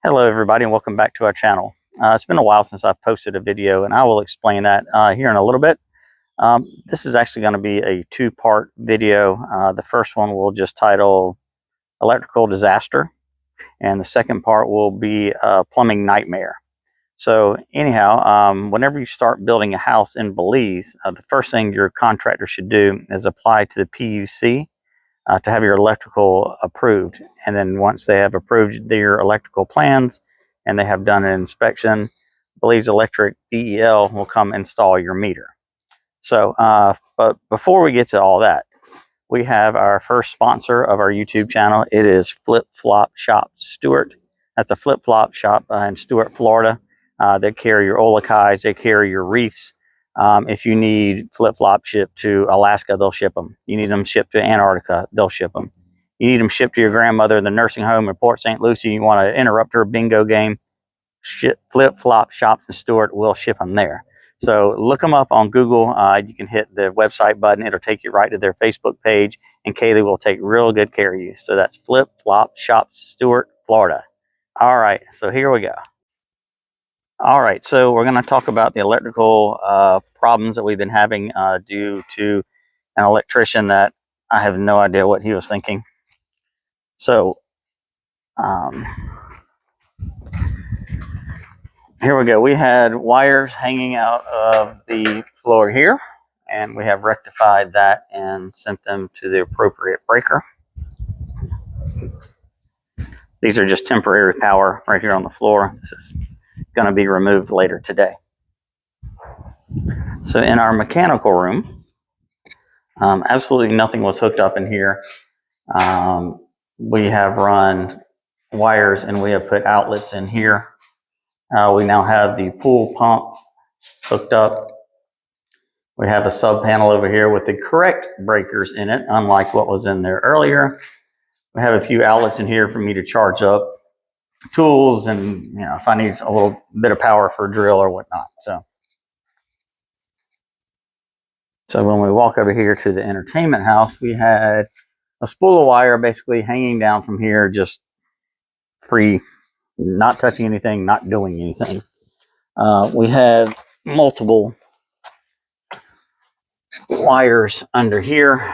Hello everybody and welcome back to our channel. It's been a while since I've posted a video and I will explain that here in a little bit. This is actually going to be a two-part video. The first one we'll just title Electrical Disaster, and the second part will be Plumbing Nightmare. So anyhow, whenever you start building a house in Belize, the first thing your contractor should do is apply to the PUC to have your electrical approved. And then once they have approved their electrical plans and they have done an inspection, Belize Electric DEL will come install your meter. So, but before we get to all that, we have our first sponsor of our YouTube channel. It is Flip Flop Shop Stewart. That's a flip-flop shop in Stewart, Florida. They carry your Olakais, they carry your reefs. If you need flip-flop shipped to Alaska, they'll ship them. You need them shipped to Antarctica, they'll ship them. You need them shipped to your grandmother in the nursing home in Port St. Lucie, you want to interrupt her bingo game, Flip-Flop Shops in Stewart will ship them there. So look them up on Google. You can hit the website button. It'll take you right to their Facebook page, and Kaylee will take real good care of you. So that's Flip-Flop Shops, Stewart, Florida. All right, so here we go. All right, so we're going to talk about the electrical problems that we've been having due to an electrician that I have no idea what he was thinking. So here we go. We had wires hanging out of the floor here, and we have rectified that and sent them to the appropriate breaker. These are just temporary power right here on the floor. This is going to be removed later today. So in our mechanical room, absolutely nothing was hooked up in here. We have run wires and we have put outlets in here. We now have the pool pump hooked up. We have a sub panel over here with the correct breakers in it, unlike what was in there earlier. We have a few outlets in here for me to charge up tools and, if I need a little bit of power for a drill or whatnot. So when we walk over here to the entertainment house, we had a spool of wire basically hanging down from here, just free, not touching anything, not doing anything. We had multiple wires under here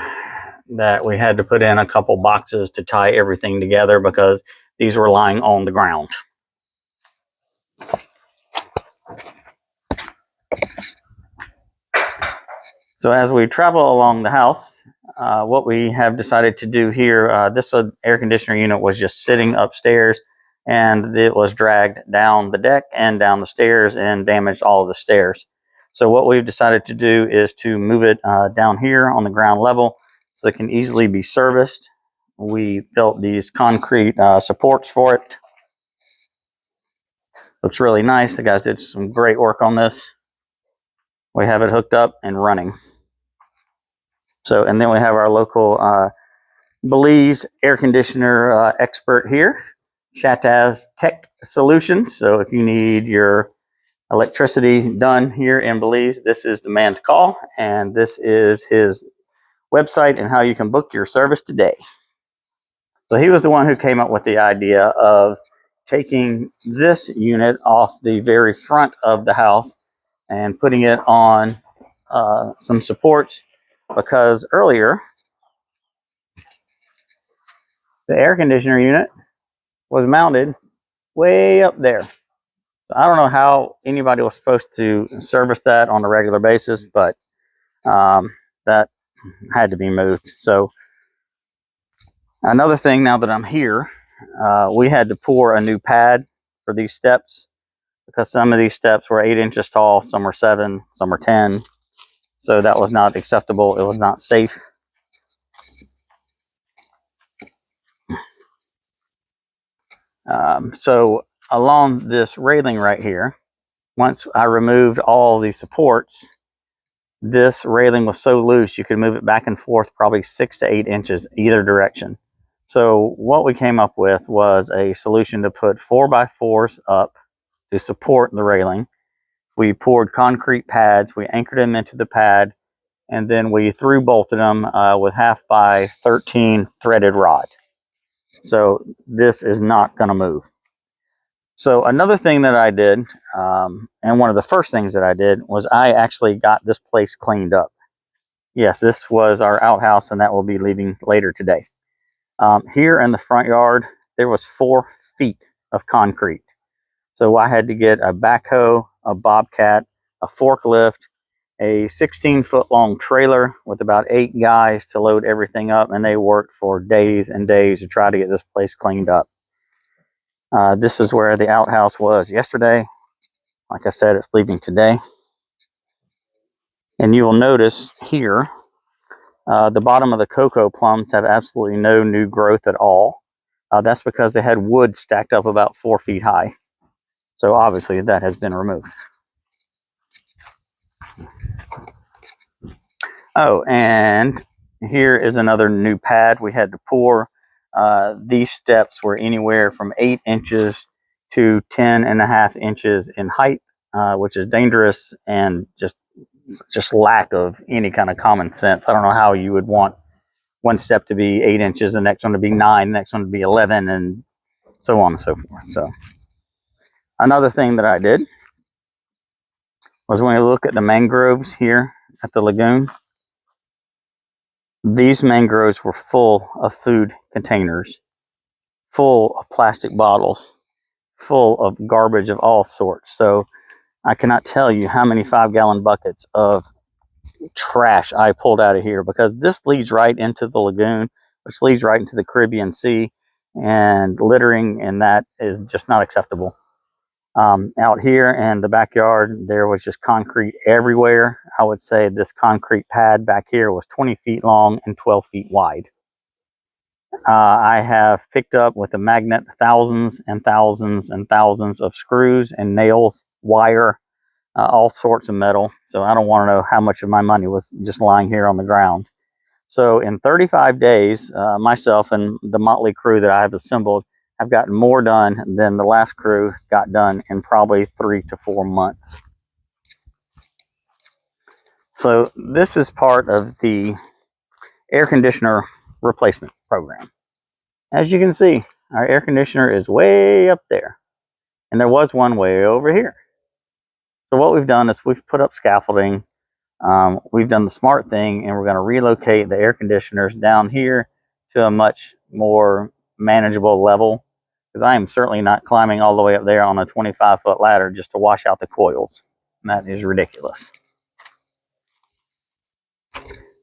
that we had to put in a couple boxes to tie everything together because these were lying on the ground. So as we travel along the house, what we have decided to do here, this air conditioner unit was just sitting upstairs and it was dragged down the deck and down the stairs and damaged all of the stairs. So what we've decided to do is to move it down here on the ground level so it can easily be serviced. We built these concrete supports for it. Looks really nice. The guys did some great work on this. We have it hooked up and running. So, and then we have our local Belize air conditioner expert here, Chataz Tech Solutions. So if you need your electricity done here in Belize, this is the man to call, and this is his website and how you can book your service today. So he was the one who came up with the idea of taking this unit off the very front of the house and putting it on some supports, because earlier the air conditioner unit was mounted way up there. So I don't know how anybody was supposed to service that on a regular basis, but that had to be moved. So another thing, now that I'm here, we had to pour a new pad for these steps because some of these steps were 8 inches tall, some were 7, some were 10. So that was not acceptable. It was not safe. So along this railing right here, once I removed all these supports, this railing was so loose you could move it back and forth probably 6 to 8 inches either direction. So what we came up with was a solution to put 4x4s up to support the railing. We poured concrete pads, we anchored them into the pad, and then we through bolted them with 1/2 by 13 threaded rod. So this is not going to move. So another thing that I did, and one of the first things that I did, was I actually got this place cleaned up. Yes, this was our outhouse, and that will be leaving later today. Here in the front yard, there was 4 feet of concrete. So I had to get a backhoe, a bobcat, a forklift, a 16-foot long trailer with about 8 guys to load everything up, and they worked for days and days to try to get this place cleaned up. This is where the outhouse was yesterday. Like I said, it's leaving today. And you will notice here, the bottom of the cocoa plums have absolutely no new growth at all. That's because they had wood stacked up about 4 feet high. So obviously that has been removed. Oh, and here is another new pad we had to pour. These steps were anywhere from 8 inches to 10.5 inches in height, which is dangerous and just lack of any kind of common sense. I don't know how you would want one step to be 8 inches, the next one to be 9, the next one to be 11, and so on and so forth. So another thing that I did was when we look at the mangroves here at the lagoon, these mangroves were full of food containers, full of plastic bottles, full of garbage of all sorts. So I cannot tell you how many 5-gallon buckets of trash I pulled out of here, because this leads right into the lagoon, which leads right into the Caribbean Sea, and littering in that is just not acceptable. Out here in the backyard, there was just concrete everywhere. I would say this concrete pad back here was 20 feet long and 12 feet wide. I have picked up with a magnet thousands and thousands and thousands of screws and nails, wire, all sorts of metal. So I don't want to know how much of my money was just lying here on the ground. So in 35 days, myself and the motley crew that I have assembled have gotten more done than the last crew got done in probably 3 to 4 months. So this is part of the air conditioner replacement program. As you can see, our air conditioner is way up there, and there was one way over here. So what we've done is we've put up scaffolding. We've done the smart thing, and we're going to relocate the air conditioners down here to a much more manageable level, because I am certainly not climbing all the way up there on a 25-foot ladder just to wash out the coils. And that is ridiculous.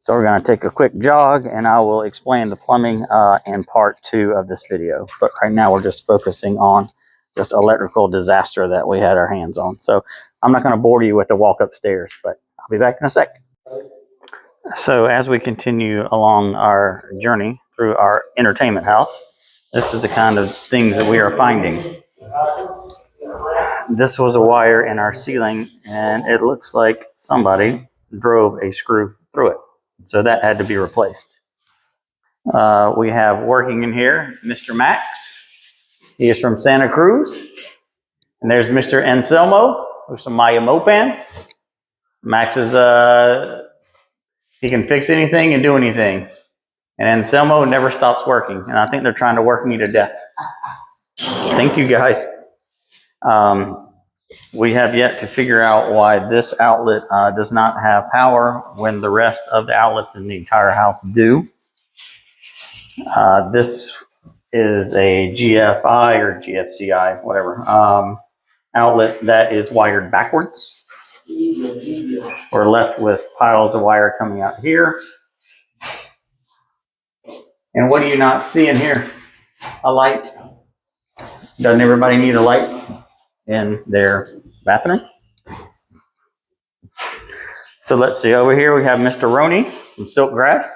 So we're going to take a quick jog, and I will explain the plumbing in part 2 of this video. But right now we're just focusing on this electrical disaster that we had our hands on. So I'm not going to bore you with the walk upstairs, but I'll be back in a sec. So as we continue along our journey through our entertainment house, this is the kind of things that we are finding. This was a wire in our ceiling, and it looks like somebody drove a screw through it. So that had to be replaced. We have working in here Mr. Max. He is from Santa Cruz. And there's Mr. Anselmo, who's from Maya Mopan. Max is, he can fix anything and do anything. And Anselmo never stops working. And I think they're trying to work me to death. Thank you, guys. We have yet to figure out why this outlet does not have power when the rest of the outlets in the entire house do. This is a GFI or GFCI, whatever, outlet that is wired backwards. We're left with piles of wire coming out here. And what do you not see in here? A light. Doesn't everybody need a light in their bathroom? So let's see, over here we have Mr. Roney from Silkgrass.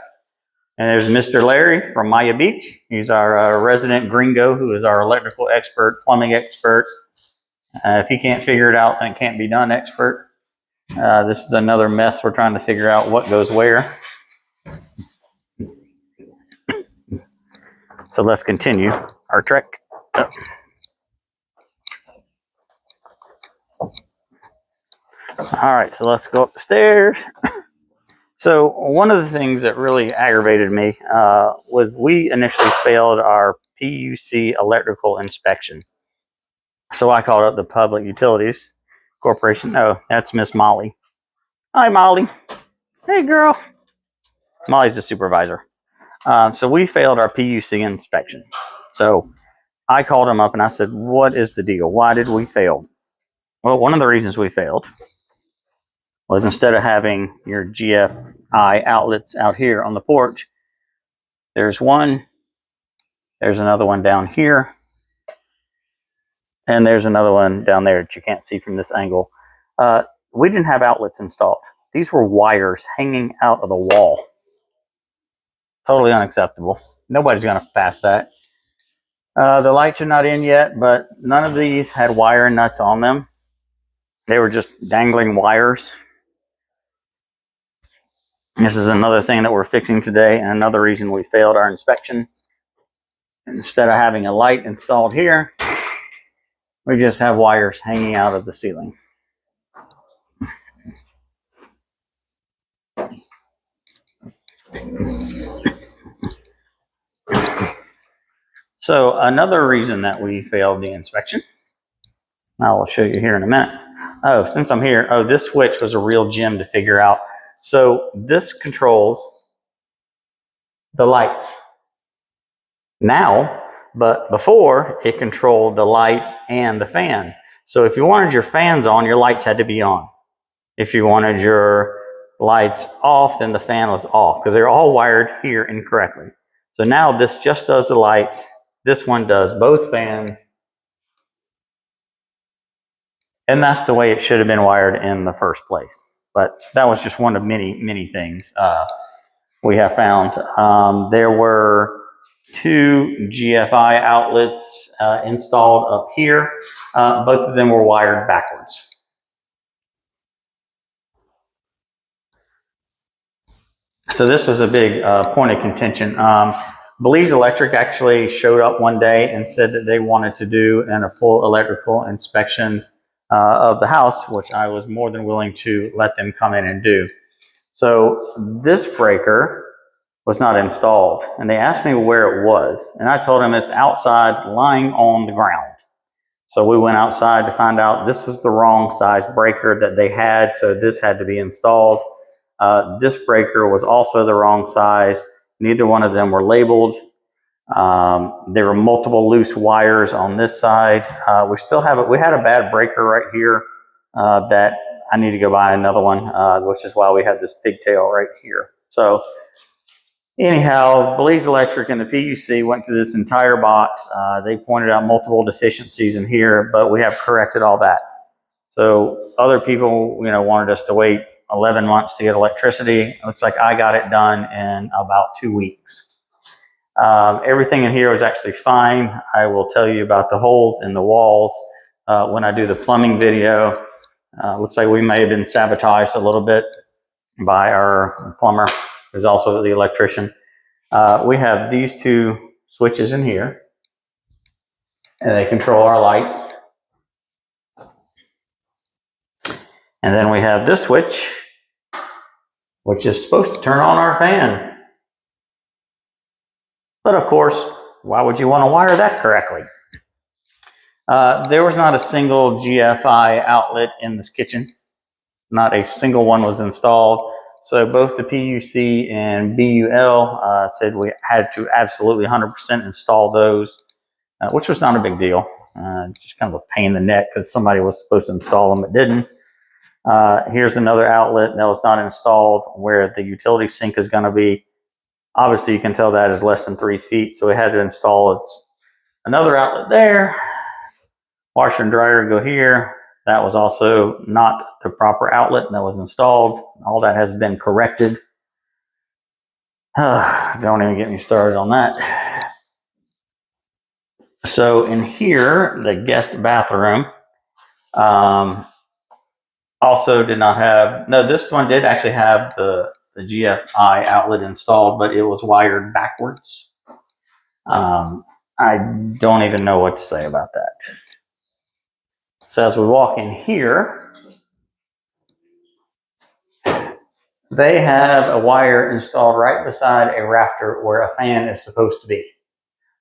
And there's Mr. Larry from Maya Beach. He's our resident gringo who is our electrical expert, plumbing expert. If he can't figure it out, then it can't be done expert. This is another mess. We're trying to figure out what goes where. So let's continue our trek. Oh. All right, so let's go up the stairs. So one of the things that really aggravated me was we initially failed our PUC electrical inspection. So I called up the Public Utilities Corporation. Oh, that's Miss Molly. Hi, Molly. Hey, girl. Molly's the supervisor. So we failed our PUC inspection. So I called him up and I said, what is the deal? Why did we fail? Well, one of the reasons we failed was instead of having your GFI outlets out here on the porch, there's one, there's another one down here, and there's another one down there that you can't see from this angle. We didn't have outlets installed. These were wires hanging out of the wall. Totally unacceptable. Nobody's going to pass that. The lights are not in yet, but none of these had wire nuts on them. They were just dangling wires. This is another thing that we're fixing today, and another reason we failed our inspection. Instead of having a light installed here, we just have wires hanging out of the ceiling. So another reason that we failed the inspection, I will show you here in a minute. Oh, since I'm here, oh, this switch was a real gem to figure out. So this controls the lights now, but before it controlled the lights and the fan. So if you wanted your fans on, your lights had to be on. If you wanted your lights off, then the fan was off, because they're all wired here incorrectly. So now this just does the lights. This one does both fans. And that's the way it should have been wired in the first place. But that was just one of many, many things we have found. There were 2 GFI outlets installed up here. Both of them were wired backwards. So this was a big point of contention. Belize Electric actually showed up one day and said that they wanted to do a full electrical inspection of the house, which I was more than willing to let them come in and do. So this breaker was not installed, and they asked me where it was, and I told them it's outside lying on the ground. So we went outside to find out this was the wrong size breaker that they had, so this had to be installed. This breaker was also the wrong size. Neither one of them were labeled. There were multiple loose wires on this side. We still have it. We had a bad breaker right here that I need to go buy another one, which is why we have this pigtail right here. So anyhow, Belize Electric and the PUC went through this entire box. They pointed out multiple deficiencies in here, but we have corrected all that. So other people, wanted us to wait 11 months to get electricity. It looks like I got it done in about 2 weeks. Everything in here was actually fine. I will tell you about the holes in the walls when I do the plumbing video. Looks like we may have been sabotaged a little bit by our plumber, who's also the electrician. We have these 2 switches in here, and they control our lights. And then we have this switch, which is supposed to turn on our fan. But of course, why would you want to wire that correctly? There was not a single GFI outlet in this kitchen. Not a single one was installed. So both the PUC and BUL said we had to absolutely 100% install those, which was not a big deal. Just kind of a pain in the neck because somebody was supposed to install them but didn't. Here's another outlet that was not installed where the utility sink is going to be. Obviously, you can tell that is less than 3 feet, so we had to install another outlet there. Washer and dryer go here. That was also not the proper outlet that was installed. All that has been corrected. Don't even get me started on that. So in here, the guest bathroom also did not have, no, this one did actually have the GFI outlet installed, but it was wired backwards. I don't even know what to say about that. So as we walk in here, they have a wire installed right beside a rafter where a fan is supposed to be.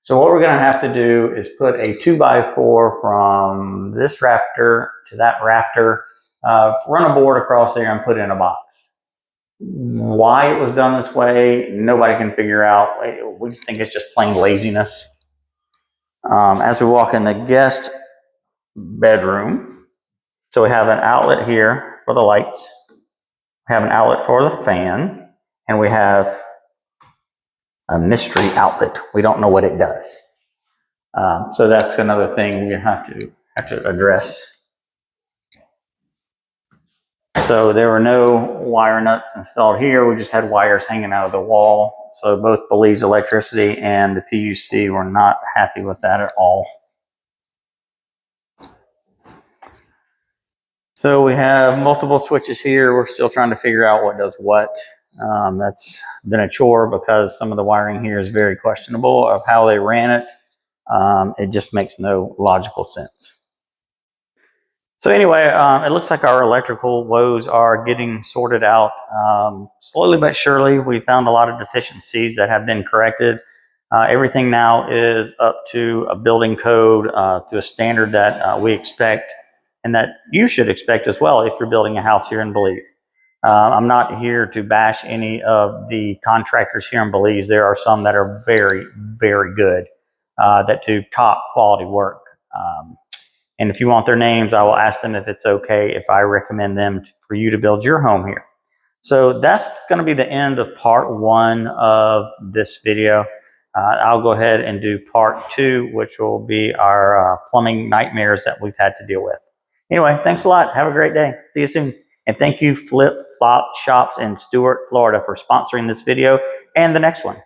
So what we're going to have to do is put a 2x4 from this rafter to that rafter, run a board across there and put it in a box. Why it was done this way, nobody can figure out. We think it's just plain laziness. As we walk in the guest bedroom, so we have an outlet here for the lights, we have an outlet for the fan, and we have a mystery outlet. We don't know what it does. So that's another thing we have to address. So there were no wire nuts installed here. We just had wires hanging out of the wall. So both Belize Electricity and the PUC were not happy with that at all. So we have multiple switches here. We're still trying to figure out what does what. That's been a chore because some of the wiring here is very questionable of how they ran it. It just makes no logical sense. So anyway, it looks like our electrical woes are getting sorted out slowly but surely. We found a lot of deficiencies that have been corrected. Everything now is up to a building code, to a standard that we expect and that you should expect as well if you're building a house here in Belize. I'm not here to bash any of the contractors here in Belize. There are some that are very, very good, that do top quality work. And if you want their names, I will ask them if it's okay if I recommend them for you to build your home here. So that's going to be the end of part 1 of this video. I'll go ahead and do part 2, which will be our plumbing nightmares that we've had to deal with. Anyway, thanks a lot. Have a great day. See you soon. And thank you Flip Flop Shops in Stuart, Florida for sponsoring this video and the next one.